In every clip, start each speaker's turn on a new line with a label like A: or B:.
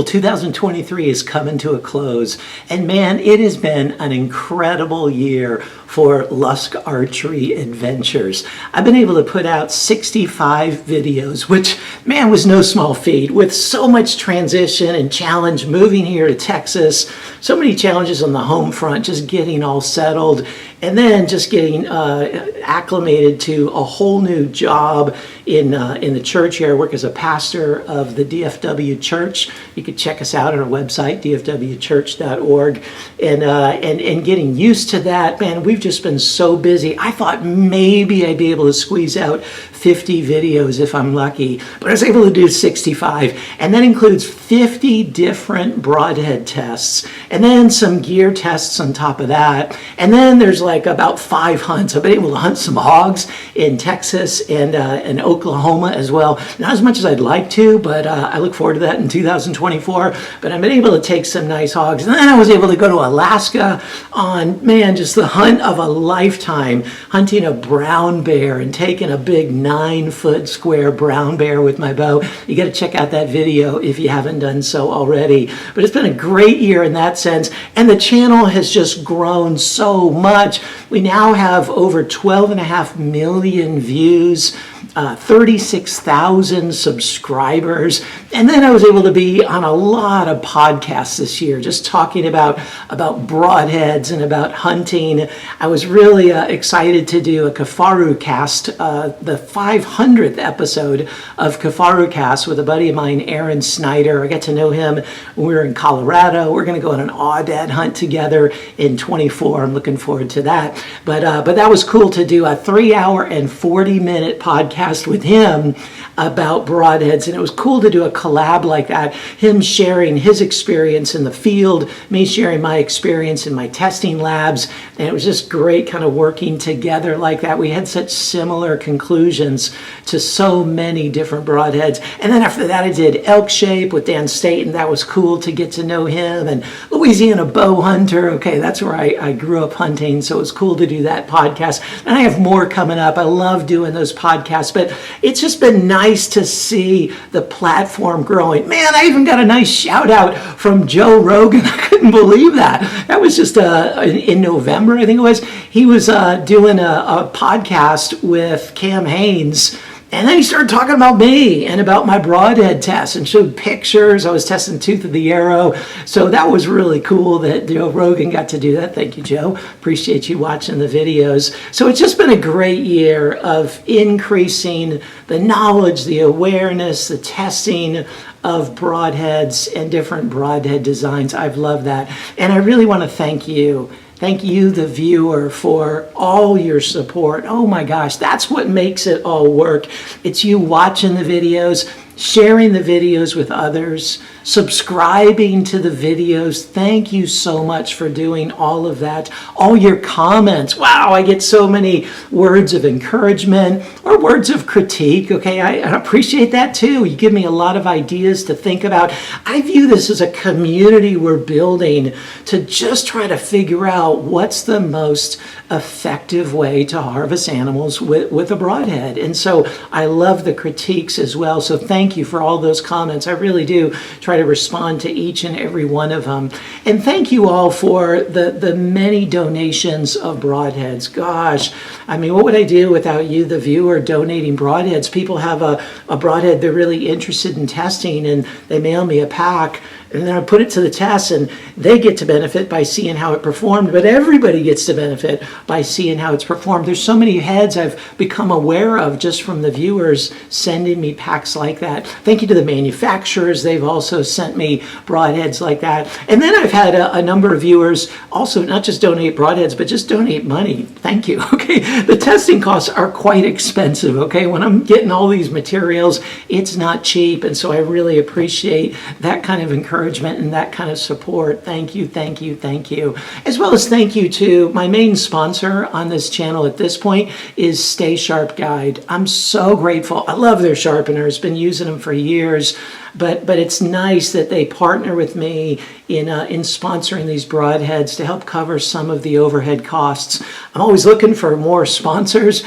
A: Well, 2023 is coming to a close, and man, it has been an incredible year for Lusk Archery Adventures. I've been able to put out 65 videos, which, man, was no small feat, with so much transition and challenge moving here to Texas, so many challenges on the home front, just getting all settled, and then just getting acclimated to a whole new job in the church here. I work as a pastor of the DFW Church. You can check us out on our website, dfwchurch.org, and getting used to that. Man, we've just been so busy. I thought maybe I'd be able to squeeze out 50 videos if I'm lucky, but I was able to do 65, and that includes 50 different broadhead tests, and then some gear tests on top of that, and then there's like about 5 hunts. I've been able to hunt some hogs in Texas and Oklahoma as well. Not as much as I'd like to, but I look forward to that in 2024, but I've been able to take some nice hogs, and then I was able to go to Alaska on, man, just the hunt of a lifetime, hunting a brown bear and taking a big 9-foot square brown bear with my bow. You got to check out that video if you haven't done so already. But it's been a great year in that sense, and the channel has just grown so much. We now have over 12.5 million views, 36,000 subscribers, and then I was able to be on a lot of podcasts this year, just talking about broadheads and about hunting. I was really excited to do a Kafaru cast, the 500th episode of Kafaru cast with a buddy of mine, Aaron Snyder. I got to know him when we were in Colorado. We're going to go on an aoudad hunt together in 24. I'm looking forward to that. But that was cool to do a 3-hour and 40-minute podcast with him about broadheads, and it was cool to do a collab like that, him sharing his experience in the field, me sharing my experience in my testing labs, and it was just great kind of working together like that. We had such similar conclusions to so many different broadheads. And then after that I did elk shape with Dan Staten. That was cool to get to know him, and Louisiana bow hunter. Okay, that's where I grew up hunting, so it was cool to do that podcast, and I have more coming up. I love doing those podcasts, but it's just been nice to see the platform growing. Man, I even got a nice shout out from Joe Rogan. I couldn't believe that. That was just in November, I think it was. He was doing a podcast with Cam Haynes, and then he started talking about me and about my broadhead test and showed pictures. I was testing tooth of the arrow. So that was really cool that Joe Rogan got to do that. Thank you, Joe. Appreciate you watching the videos. So it's just been a great year of increasing the knowledge, the awareness, the testing of broadheads and different broadhead designs. I've loved that. And I really want to thank you. Thank you, the viewer, for all your support. Oh my gosh, that's what makes it all work. It's you watching the videos, sharing the videos with others, subscribing to the videos. Thank you so much for doing all of that. All your comments. Wow, I get so many words of encouragement or words of critique. Okay, I appreciate that too. You give me a lot of ideas to think about. I view this as a community we're building to just try to figure out what's the most effective way to harvest animals with a broadhead. And so I love the critiques as well. So thank you for all those comments. I really do try to respond to each and every one of them. And thank you all for the many donations of broadheads. Gosh, I mean, what would I do without you, the viewer, donating broadheads? People have a broadhead they're really interested in testing, and they mail me a pack, and then I put it to the test, and they get to benefit by seeing how it performed, but everybody gets to benefit by seeing how it's performed. There's so many heads I've become aware of just from the viewers sending me packs like that. Thank you to the manufacturers. They've also sent me broadheads like that. And then I've had a number of viewers also not just donate broadheads, but just donate money. Thank you. Okay, the testing costs are quite expensive. Okay, when I'm getting all these materials, it's not cheap, and so I really appreciate that kind of encouragement and that kind of support. Thank you, thank you, thank you. As well as thank you to my main sponsor on this channel at this point is Stay Sharp Guide. I'm so grateful. I love their sharpeners. Been using them for years. But it's nice that they partner with me in sponsoring these broadheads to help cover some of the overhead costs. I'm always looking for more sponsors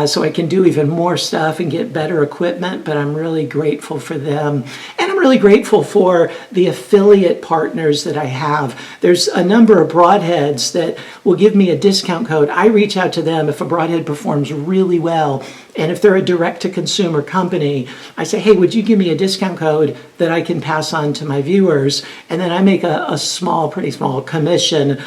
A: so I can do even more stuff and get better equipment, but I'm really grateful for them. And I'm really grateful for the affiliate partners that I have. There's a number of Broadheads that will give me a discount code. I reach out to them if a Broadhead performs really well. And if they're a direct-to-consumer company, I say, hey, would you give me a discount code that I can pass on to my viewers? And then I make a pretty small commission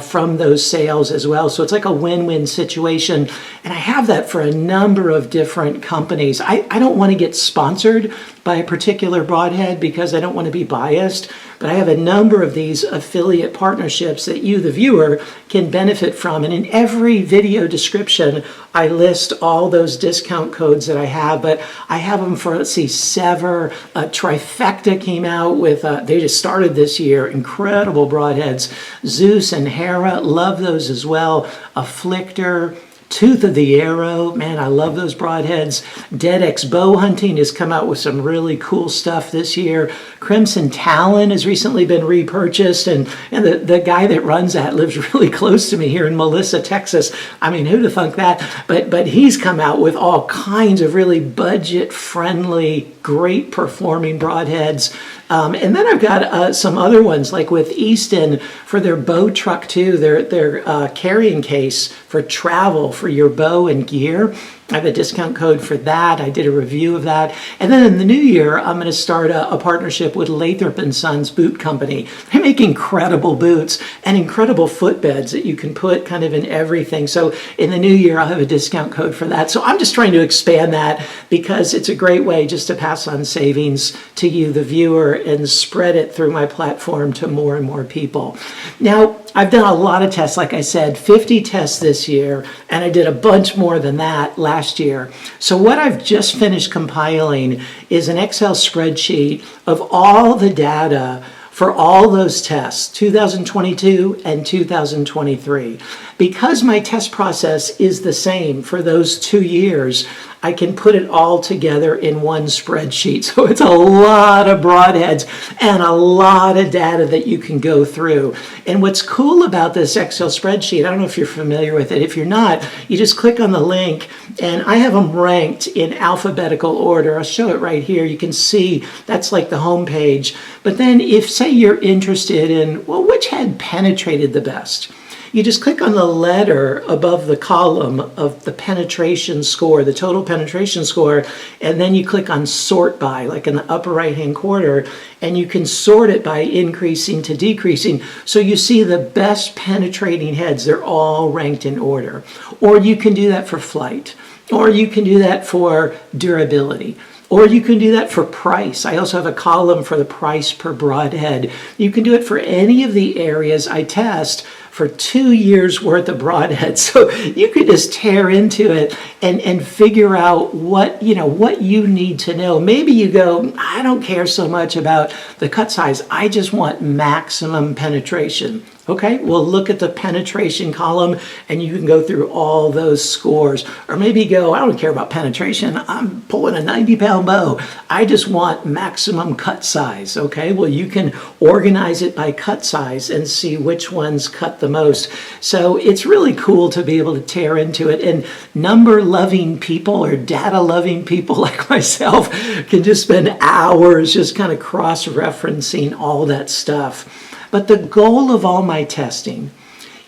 A: from those sales as well. So it's like a win-win situation. And I have that for a number of different companies. I don't want to get sponsored by a particular Broadhead because I don't want to be biased, but I have a number of these affiliate partnerships that you, the viewer, can benefit from. And in every video description, I list all those discount codes that I have, but I have them for, let's see, SEVR, Trifecta came out with, they just started this year, incredible Broadheads. Zeus and Hera, love those as well. Afflictor, Tooth of the Arrow, man, I love those Broadheads. Dead X Bow Hunting has come out with some really cool stuff this year. Crimson Talon has recently been repurchased, and the guy that runs that lives really close to me here in Melissa, Texas. I mean, who'd have thunk that? But he's come out with all kinds of really budget-friendly, great performing Broadheads. And then I've got some other ones, like with Easton for their Bowtruk too, their carrying case for travel for your bow and gear. I have a discount code for that. I did a review of that. And then in the new year, I'm going to start a partnership with Lathrop Sons Boot Company. They make incredible boots and incredible footbeds that you can put kind of in everything. So in the new year, I'll have a discount code for that. So I'm just trying to expand that because it's a great way just to pass on savings to you, the viewer, and spread it through my platform to more and more people. Now, I've done a lot of tests, like I said, 50 tests this year, and I did a bunch more than that last year. So what I've just finished compiling is an Excel spreadsheet of all the data for all those tests, 2022 and 2023. Because my test process is the same for those 2 years, I can put it all together in one spreadsheet. So it's a lot of Broadheads and a lot of data that you can go through. And what's cool about this Excel spreadsheet, I don't know if you're familiar with it. If you're not, you just click on the link, and I have them ranked in alphabetical order. I'll show it right here. You can see that's like the home page. But then if, say, you're interested in, well, which head penetrated the best? You just click on the letter above the column of the penetration score, the total penetration score, and then you click on sort by, like in the upper right-hand corner, and you can sort it by increasing to decreasing. So you see the best penetrating heads, they're all ranked in order. Or you can do that for flight, or you can do that for durability. Or you can do that for price. I also have a column for the price per Broadhead. You can do it for any of the areas I test for 2 years worth of Broadheads. So you could just tear into it and figure out what you need to know. Maybe you go, I don't care so much about the cut size. I just want maximum penetration. Okay, well, look at the penetration column and you can go through all those scores. Or maybe you go, I don't care about penetration. I'm pulling a 90-pound bow. I just want maximum cut size. Okay, well, you can organize it by cut size and see which ones cut the most. So it's really cool to be able to tear into it. And number-loving people or data-loving people like myself can just spend hours just kind of cross-referencing all that stuff. But the goal of all my testing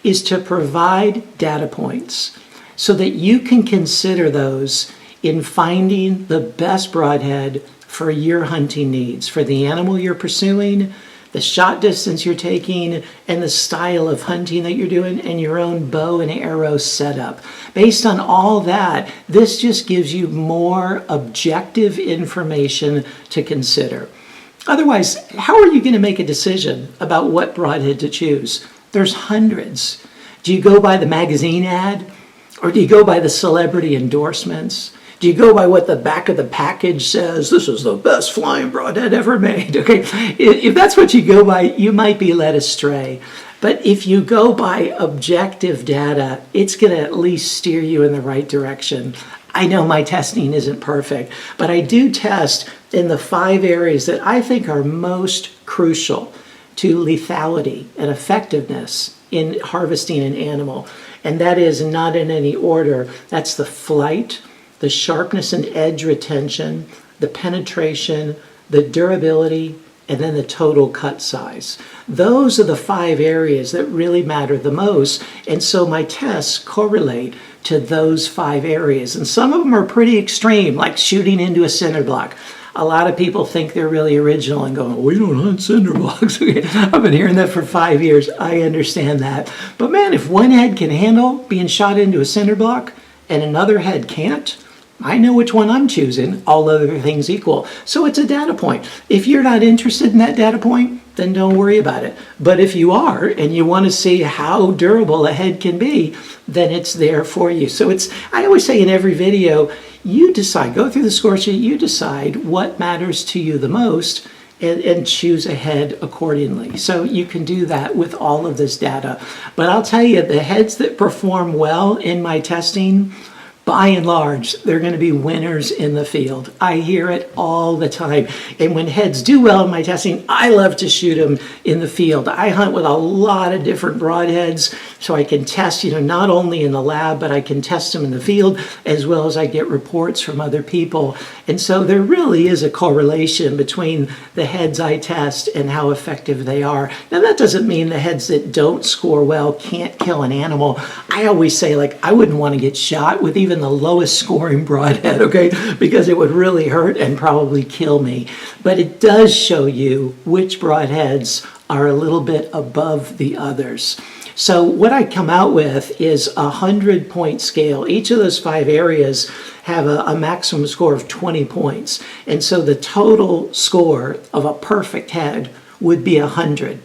A: is to provide data points so that you can consider those in finding the best Broadhead for your hunting needs, for the animal you're pursuing, the shot distance you're taking, and the style of hunting that you're doing, and your own bow and arrow setup. Based on all that, this just gives you more objective information to consider. Otherwise, how are you going to make a decision about what Broadhead to choose? There's hundreds. Do you go by the magazine ad? Or do you go by the celebrity endorsements? Do you go by what the back of the package says? This is the best flying Broadhead ever made. Okay, if that's what you go by, you might be led astray. But if you go by objective data, it's going to at least steer you in the right direction. I know my testing isn't perfect, but I do test in the 5 areas that I think are most crucial to lethality and effectiveness in harvesting an animal. And that is not in any order. That's the flight, the sharpness and edge retention, the penetration, the durability, and then the total cut size. Those are the 5 areas that really matter the most, and so my tests correlate to those 5 areas. And some of them are pretty extreme, like shooting into a cinder block. A lot of people think they're really original and go, we don't hunt cinder blocks. I've been hearing that for 5 years. I understand that. But man, if one head can handle being shot into a cinder block and another head can't, I know which one I'm choosing, all other things equal. So it's a data point. If you're not interested in that data point, then don't worry about it. But if you are and you want to see how durable a head can be, then it's there for you. So I always say in every video, you decide, go through the score sheet, you decide what matters to you the most and choose a head accordingly. So you can do that with all of this data. But I'll tell you, the heads that perform well in my testing, by and large, they're going to be winners in the field. I hear it all the time. And when heads do well in my testing, I love to shoot them in the field. I hunt with a lot of different broadheads, so I can test, not only in the lab, but I can test them in the field, as well as I get reports from other people. And so there really is a correlation between the heads I test and how effective they are. Now, that doesn't mean the heads that don't score well can't kill an animal. I always say, I wouldn't want to get shot with even the lowest scoring broadhead, okay? Because it would really hurt and probably kill me. But it does show you which broadheads are a little bit above the others. So what I come out with is a 100-point scale. Each of those 5 areas have a maximum score of 20 points. And so the total score of a perfect head would be 100.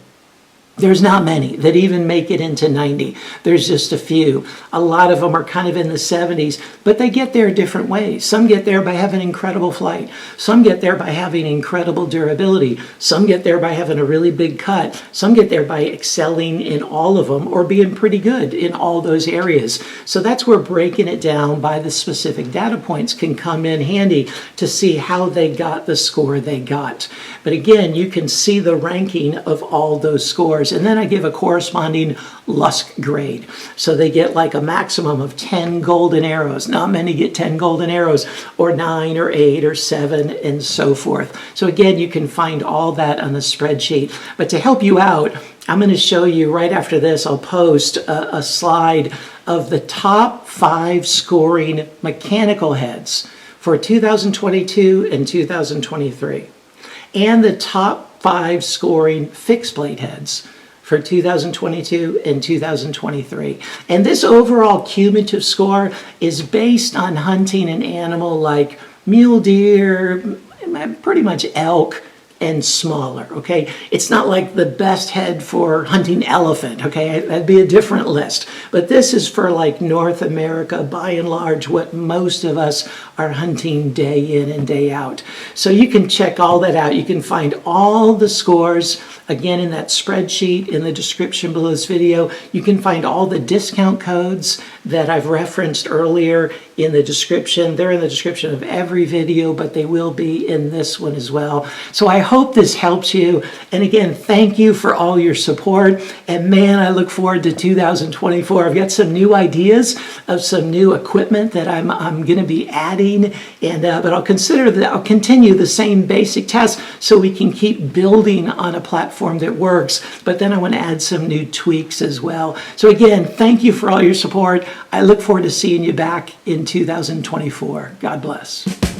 A: There's not many that even make it into 90. There's just a few. A lot of them are kind of in the 70s, but they get there different ways. Some get there by having incredible flight. Some get there by having incredible durability. Some get there by having a really big cut. Some get there by excelling in all of them or being pretty good in all those areas. So that's where breaking it down by the specific data points can come in handy to see how they got the score they got. But again, you can see the ranking of all those scores. And then I give a corresponding LUSK grade. So they get like a maximum of 10 golden arrows. Not many get 10 golden arrows, or 9 or 8 or 7 and so forth. So again, you can find all that on the spreadsheet. But to help you out, I'm going to show you right after this, I'll post a slide of the top 5 scoring mechanical heads for 2022 and 2023. And the top 5 scoring fixed blade heads for 2022 and 2023. And this overall cumulative score is based on hunting an animal like mule deer, pretty much elk, and smaller, okay? It's not like the best head for hunting elephant, okay? That'd be a different list. But this is for like North America, by and large, what most of us are hunting day in and day out. So you can check all that out. You can find all the scores, again, in that spreadsheet in the description below this video. You can find all the discount codes that I've referenced earlier in the description. They're in the description of every video, but they will be in this one as well. So I hope this helps you. And again, thank you for all your support. And man, I look forward to 2024. I've got some new ideas of some new equipment that I'm going to be adding. And but I'll continue the same basic tests so we can keep building on a platform that works. But then I want to add some new tweaks as well. So again, thank you for all your support. I look forward to seeing you back in 2024. God bless.